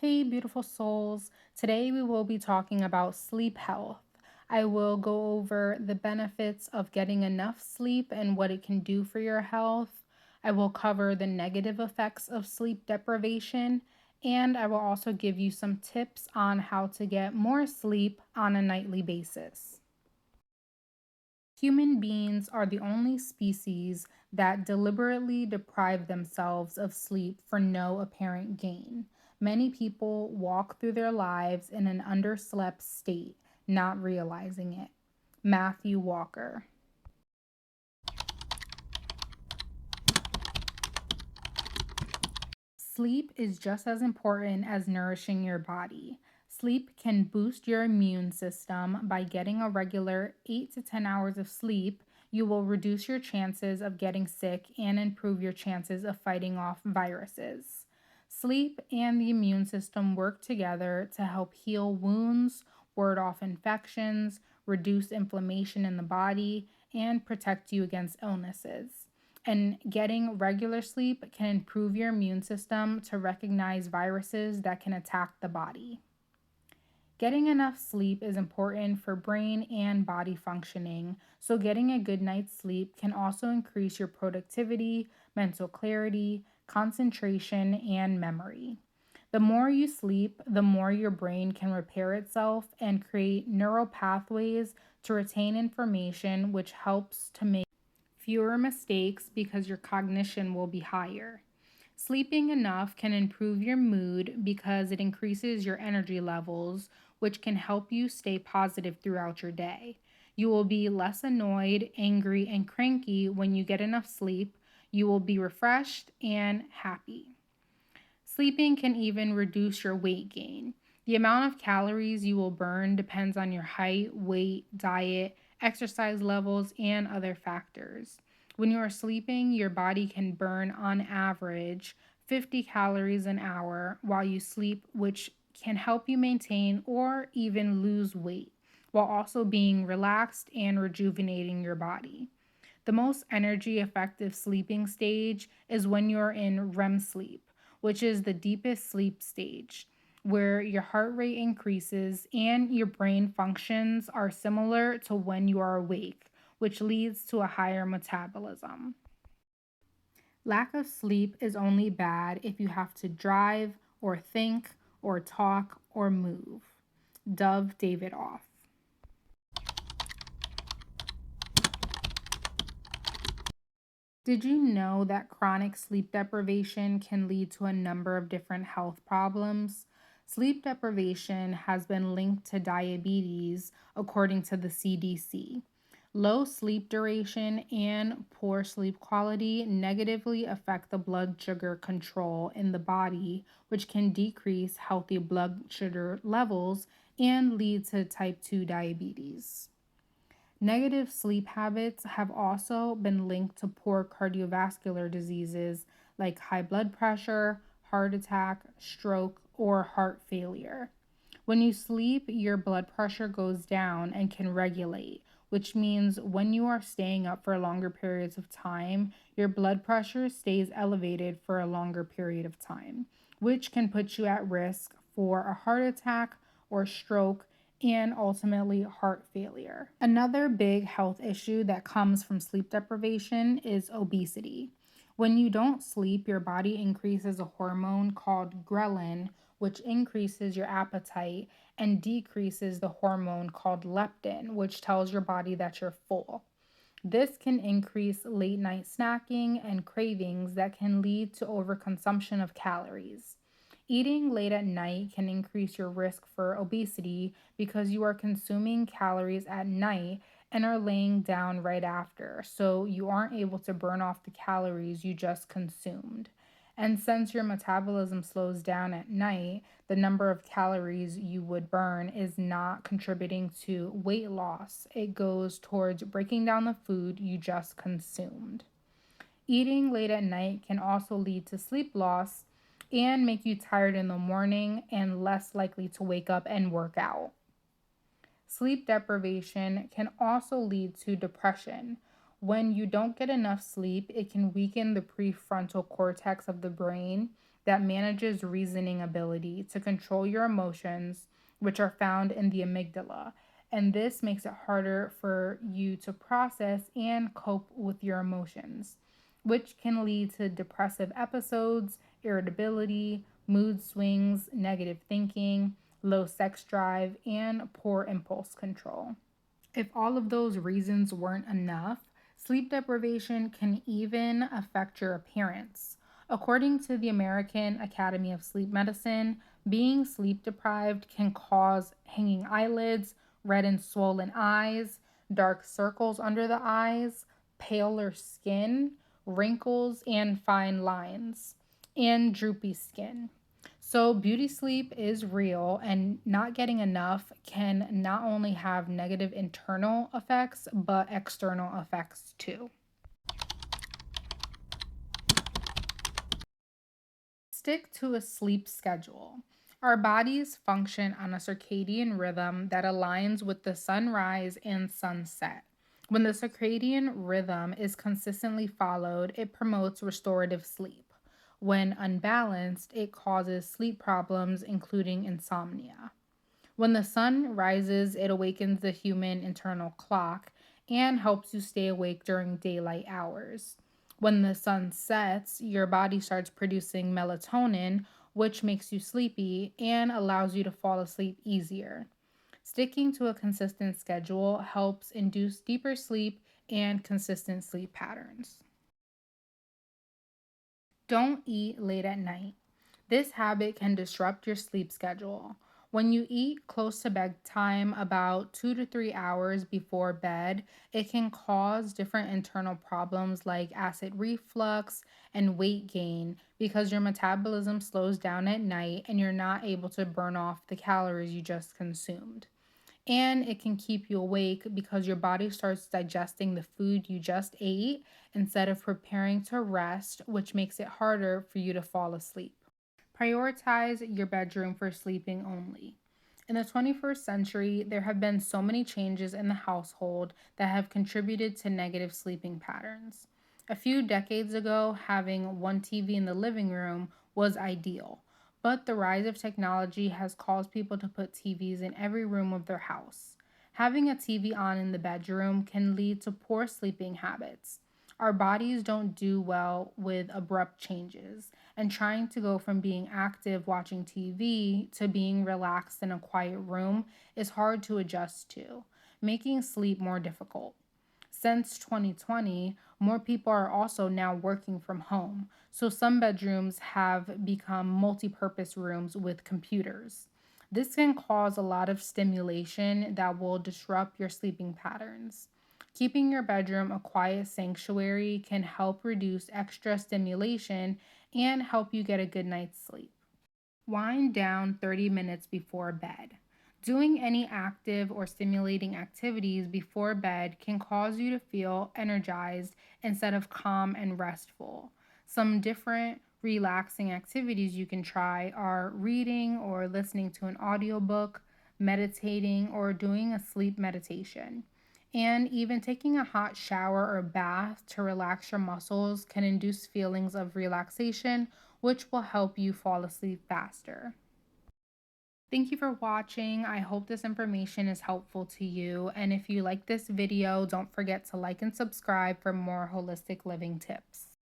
Hey, beautiful souls. Today we will be talking about sleep health. I will go over the benefits of getting enough sleep and what it can do for your health. I will cover the negative effects of sleep deprivation, and I will also give you some tips on how to get more sleep on a nightly basis. Human beings are the only species that deliberately deprive themselves of sleep for no apparent gain. Many people walk through their lives in an underslept state, not realizing it. Matthew Walker. Sleep is just as important as nourishing your body. Sleep can boost your immune system by getting a regular 8 to 10 hours of sleep. You will reduce your chances of getting sick and improve your chances of fighting off viruses. Sleep and the immune system work together to help heal wounds, ward off infections, reduce inflammation in the body, and protect you against illnesses. And getting regular sleep can improve your immune system to recognize viruses that can attack the body. Getting enough sleep is important for brain and body functioning, so getting a good night's sleep can also increase your productivity, mental clarity, concentration, and memory. The more you sleep, the more your brain can repair itself and create neural pathways to retain information, which helps to make fewer mistakes because your cognition will be higher. Sleeping enough can improve your mood because it increases your energy levels, which can help you stay positive throughout your day. You will be less annoyed, angry, and cranky when you get enough sleep. You will be refreshed and happy. Sleeping can even reduce your weight gain. The amount of calories you will burn depends on your height, weight, diet, exercise levels, and other factors. When you are sleeping, your body can burn on average 50 calories an hour while you sleep, which can help you maintain or even lose weight while also being relaxed and rejuvenating your body. The most energy effective sleeping stage is when you're in REM sleep, which is the deepest sleep stage, where your heart rate increases and your brain functions are similar to when you are awake, which leads to a higher metabolism. Lack of sleep is only bad if you have to drive or think or talk or move. Dove Davidoff. Did you know that chronic sleep deprivation can lead to a number of different health problems? Sleep deprivation has been linked to diabetes, according to the CDC. Low sleep duration and poor sleep quality negatively affect the blood sugar control in the body, which can decrease healthy blood sugar levels and lead to type 2 diabetes. Negative sleep habits have also been linked to poor cardiovascular diseases like high blood pressure, heart attack, stroke, or heart failure. When you sleep, your blood pressure goes down and can regulate, which means when you are staying up for longer periods of time, your blood pressure stays elevated for a longer period of time, which can put you at risk for a heart attack or stroke and ultimately heart failure. Another big health issue that comes from sleep deprivation is obesity. When you don't sleep, your body increases a hormone called ghrelin, which increases your appetite, and decreases the hormone called leptin, which tells your body that you're full. This can increase late night snacking and cravings that can lead to overconsumption of calories. Eating late at night can increase your risk for obesity because you are consuming calories at night and are laying down right after, so you aren't able to burn off the calories you just consumed. And since your metabolism slows down at night, the number of calories you would burn is not contributing to weight loss. It goes towards breaking down the food you just consumed. Eating late at night can also lead to sleep loss and make you tired in the morning and less likely to wake up and work out. Sleep deprivation can also lead to depression. When you don't get enough sleep, it can weaken the prefrontal cortex of the brain, that manages reasoning ability to control your emotions, which are found in the amygdala. And this makes it harder for you to process and cope with your emotions, which can lead to depressive episodes, irritability, mood swings, negative thinking, low sex drive, and poor impulse control. If all of those reasons weren't enough, sleep deprivation can even affect your appearance. According to the American Academy of Sleep Medicine, being sleep deprived can cause hanging eyelids, red and swollen eyes, dark circles under the eyes, paler skin, wrinkles and fine lines, and droopy skin. So, beauty sleep is real, and not getting enough can not only have negative internal effects, but external effects too. Stick to a sleep schedule. Our bodies function on a circadian rhythm that aligns with the sunrise and sunset. When the circadian rhythm is consistently followed, it promotes restorative sleep. When unbalanced, it causes sleep problems, including insomnia. When the sun rises, it awakens the human internal clock and helps you stay awake during daylight hours. When the sun sets, your body starts producing melatonin, which makes you sleepy and allows you to fall asleep easier. Sticking to a consistent schedule helps induce deeper sleep and consistent sleep patterns. Don't eat late at night. This habit can disrupt your sleep schedule. When you eat close to bedtime, about 2 to 3 hours before bed, it can cause different internal problems like acid reflux and weight gain because your metabolism slows down at night and you're not able to burn off the calories you just consumed. And it can keep you awake because your body starts digesting the food you just ate instead of preparing to rest, which makes it harder for you to fall asleep. Prioritize your bedroom for sleeping only. In the 21st century, there have been so many changes in the household that have contributed to negative sleeping patterns. A few decades ago, having one TV in the living room was ideal, but the rise of technology has caused people to put TVs in every room of their house. Having a TV on in the bedroom can lead to poor sleeping habits. Our bodies don't do well with abrupt changes, and trying to go from being active watching TV to being relaxed in a quiet room is hard to adjust to, making sleep more difficult. Since 2020, more people are also now working from home, so some bedrooms have become multi purpose rooms with computers. This can cause a lot of stimulation that will disrupt your sleeping patterns. Keeping your bedroom a quiet sanctuary can help reduce extra stimulation and help you get a good night's sleep. Wind down 30 minutes before bed. Doing any active or stimulating activities before bed can cause you to feel energized instead of calm and restful. Some different relaxing activities you can try are reading or listening to an audiobook, meditating, or doing a sleep meditation. And even taking a hot shower or bath to relax your muscles can induce feelings of relaxation, which will help you fall asleep faster. Thank you for watching. I hope this information is helpful to you. And if you like this video, don't forget to like and subscribe for more holistic living tips.